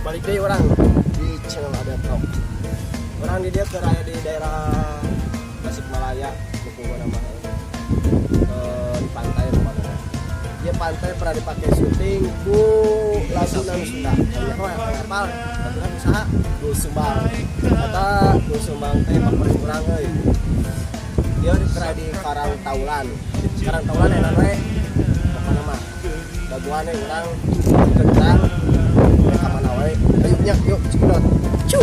balik deh orang di channel ada top. Orang di dia keraya di daerah Tasikmalaya, buku nama di pantai rumahnya. Dia pantai pernah dipakai syuting bu lagu nang Sunda. Hanya kau yang kapal, tapi usaha Dul Sumbang. Kata Dul Sumbang teh paling kurang dia kerja di Karang Taulan. Karang Taulan enak we. Pokoknya mah daguannya orang kencang. Mereka mana we? Ayo yuk cekidot. Cu.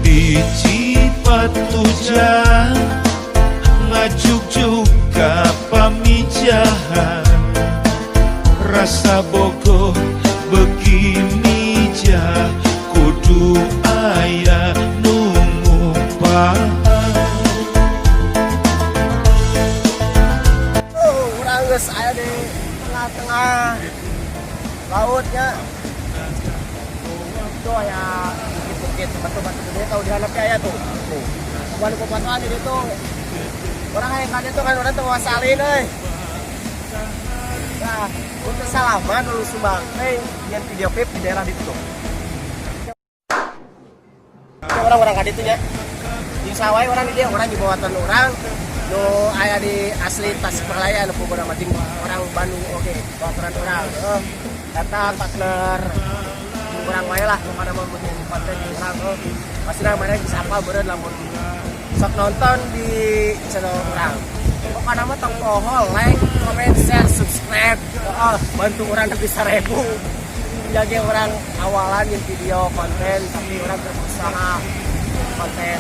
Di Cipatuja ngajuk-juk ka pamijahan rasa bogoh begini jah kudu aya nu ngumpahan. Urang geus aya di tengah-tengah lautnya. Tuh ya bukit-bukit batu-batu gede tahu di hanapnya aya tuh. Tuh. Bukan kekuasaan jadi tuh. Orang yang kan itu kan orang tuh wasalin euy. Nah, untuk salaman dulu Sumbang. Yang video clip di daerah itu tuh. Orang-orang kan itu ya. Di sawai orang di dia orang di bawatan orang. Nu aya di asli Tasikmalaya nu pokona mah orang Bandung oke. Bawatan orang. Datang partner kurang wae lah kepada mau bikin konten orang pasti namanya disapa beureun lamun sok nonton di channel orang. Pokoknya mah tong pohon, like, comment, share, subscribe. Bantu orang lebih 1000. Jadi orang awalan yang video konten tapi orang berusaha konten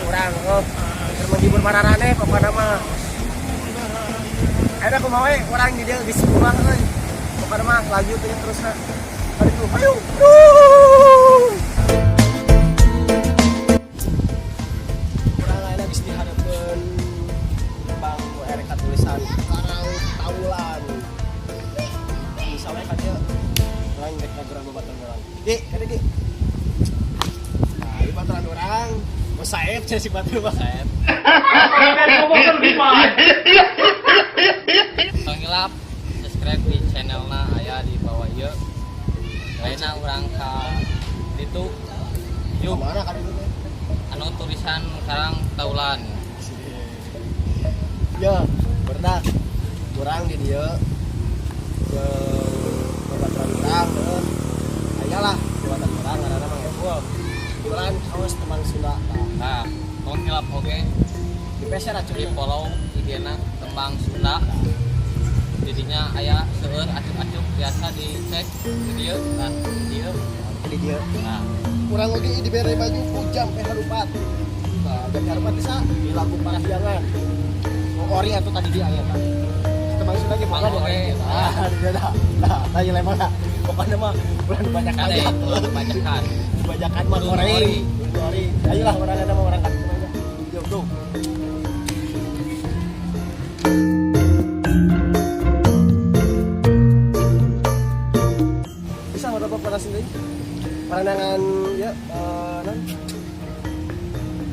orang menghibur mararane pokoknya mah. Ada kumaha we orang di dia geus kurang euy. Pokoknya mah lanjutin terus na. Ayo. Kurang lain habis dihadapkan Bang RK tulisan Karang Taulan. Misalnya kan dia orang rek ngaguran babatan orang. Di, kada di. Nah, di baturan orang, Mas Saeb si batu Mas Saeb. Pangilap subscribe di channelna aya di bawah ieu. Lainnya orang ka ditu yuk Mana kan itu? anu tulisan Karang Taulan. Ya, pernah kurang di dia ke babatan orang ayalah babatan orang karena mah gua kebetulan haus teman Sunda. Nah, pangilap oge Di peser aja di follow IG-na Tembang Sunda. Jadinya aya seueur acuk-acuk biasa dicek video nah video di dia. nah Kurang lagi diberi baju pujam harupat. Nah, dari harupat bisa di lagu Parahyangan. Ori atau tadi dia ya kan. Teman Sunda ge Mang pokoknya oge. dia dah. Nah, tanya lemah lah. Pokoknya mah bulan banyak kade banyak. kebanyakan Kebanyakan mah Ori. Ori. Ayolah orang ada mau orang kan. Yuk, tuh. Bisa ada apa pada sini? Pandangan ya non.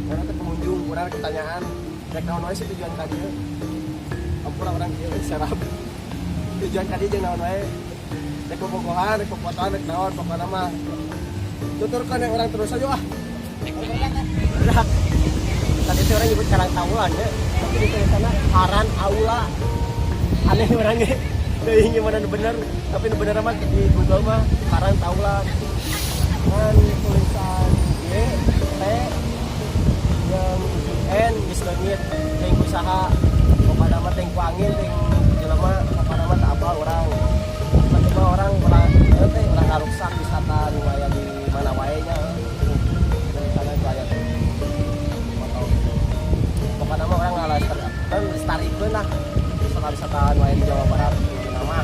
Orang ke pengunjung, orang pertanyaan. Rek naon wae sih tujuan ka dieu? Ampun orang dieu serap. Tujuan ka dieu jeung naon wae? Rek bobogohan, rek fotoan, rek naon pokona mah. Tuturkan orang terus aja ah. Udah. Tadi itu orang nyebut Karang Taulan ya. Tapi di sana Haran Aula. Aneh orangnya. Deui gimana bener, tapi bener mah di Google mah Karang Taulan. Dan tulisan Y, T, yang N, disleungit, ting usaha, kepada mah ting kuangin, ting jelema, kepada mah tak abal orang. Tapi mah orang orang ngaruksak wisata nu aya di mana wae nya. Dari sana aya pokoknya mah orang ngalestariikeun lah wisata nu aya di Jawa Barat di nama.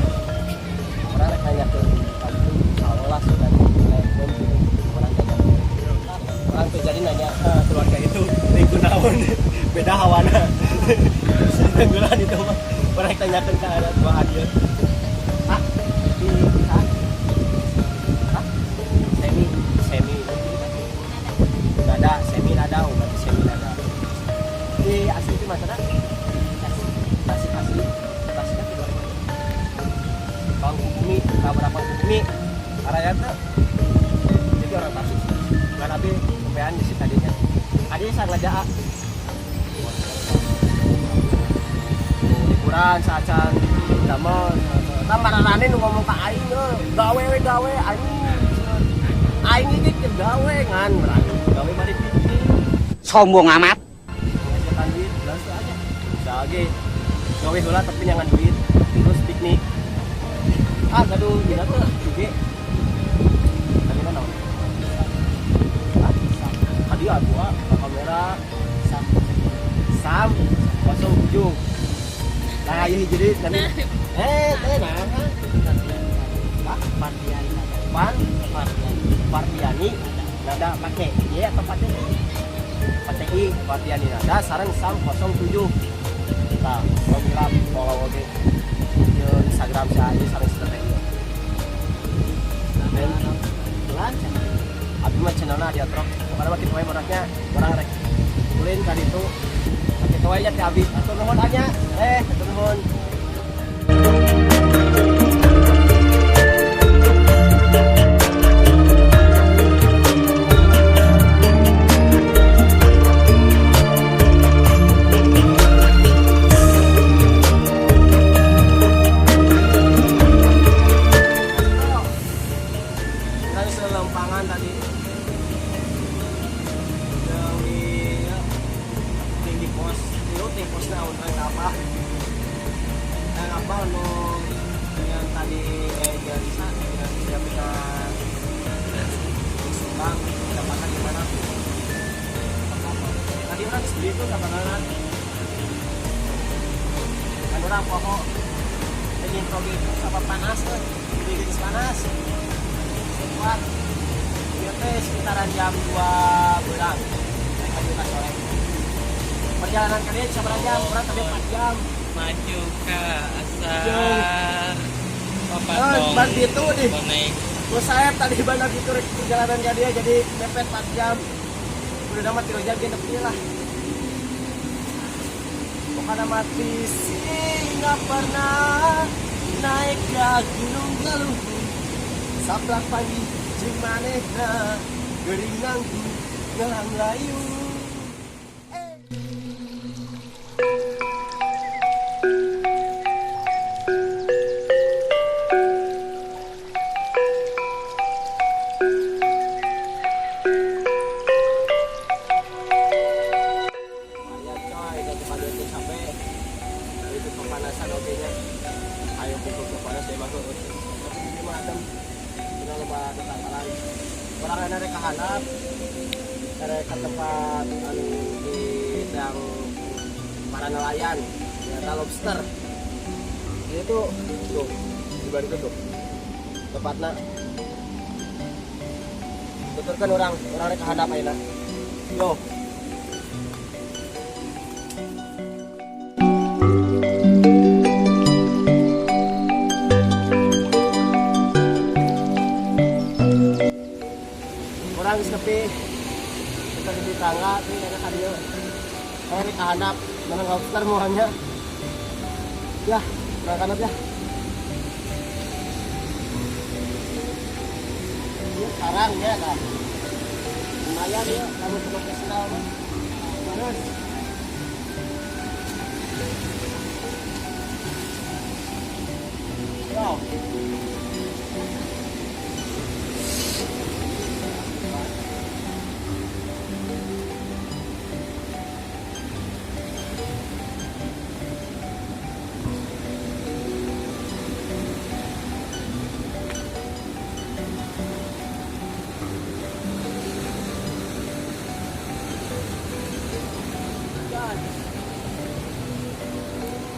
Orang rek nanyakeun kamu insyaallah sudah dilakukan orang tuh jadi nanya keluarga itu minggu tahun beda hawana tenggelan itu mah orang tanyakan ke anak buah dia semi nada umat semi nada di asli itu mana asli tasnya bang bumi berapa bumi Araya tuh jadi orang Tasik nggak nabi kepean di sini tadinya aja saya ngajak liburan sacan damel tambah rane nu ngomong ke aing gawe aing ini ke gawe ngan berani gawe mari piknik Sombong amat. ngajakan duit langsung aja bisa lagi gawe heula tapi jangan duit terus piknik gaduh dina tuh juga tadi mana hadiah gua kamera sam 07 nah iya jadi nanti Pardiani nada pakai iya atau pakai Pardiani nada saran sam 07 nah program follow oke di Instagram saya saran strategi dan bulan abis mah channelnya dia truk karena makin tuai moraknya orang rek ulin kali itu makin tuai nya abis atau nuhun aja atau nuhun itu kapan kan orang pokok daging toge itu sama panas tuh daging panas kuat dia teh sekitaran jam 2 bulan lagi pas sore perjalanan kalian seberapa jam orang tadi 4 jam maju ke asar ban itu nih terus saya tadi banyak itu perjalanan jadi mepet 4 jam udah dapat 3 jam dia pilih lah karena mati sih nggak pernah naik ke gunung Galunggung sablak pagi jeung manehna geuring nganggu ngelang layu pemanasan oke nya ayo pukul ke panas saya masuk tapi di macam kita loba tetanggalan orang ada rek kahanap rek ke tempat anu di yang para nelayan ternyata lobster itu tuh di balik itu tempatnya betul kan orang rek kahanap ayeuna yo orang sepi kita di tangga ini ada kadio hari anak mana lobster muanya ya berangkat ya ini sekarang ya kan lumayan ya kamu perlu kesal panas yo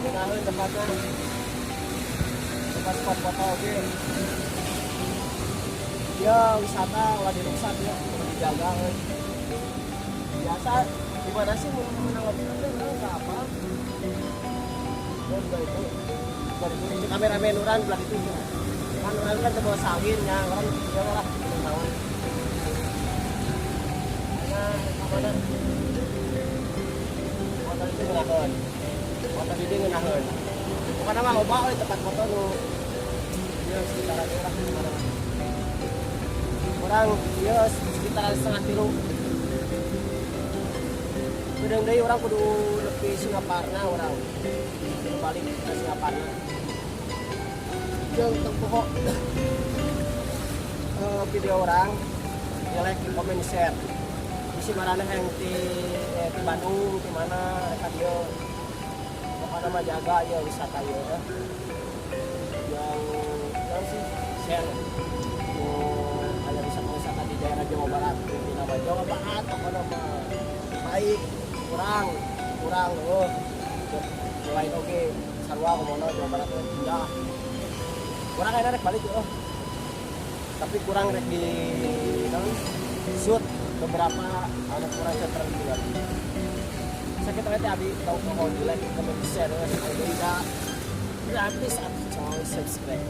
Menahan tempatnya tempat spot foto oke ya wisata ulah dirusak ya udah dijaga biasa gimana sih menang lobster nggak apa dan itu dari kameramen orang belah itu kan orang kan terbawa salin ya orang ya lah tahun mana motor itu ngelakuin motor ini ngelakuin bukan nama loba oleh tempat foto nu dia sekitaran orang mana orang ya sekitar setengah kilo. Kadang dari orang kudu lebih Singaparna orang balik ke Singaparna. Jeung tepuk video orang like komen share. Isi marana yang di Bandung di mana mereka dia apa nama jaga ya wisata ya. Yang sih share ada wisata-wisata di daerah Jawa Barat di nama Jawa Barat apa nama baik kurang loh lain oke sarwa kemono Jawa Barat pindah kurang enak rek balik loh tapi kurang rek di shoot beberapa ada kurang center juga sakit hati abi tahu kalau di like comment share kalau tidak gratis atau subscribe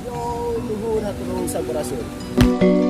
yo tunggu sampurasun.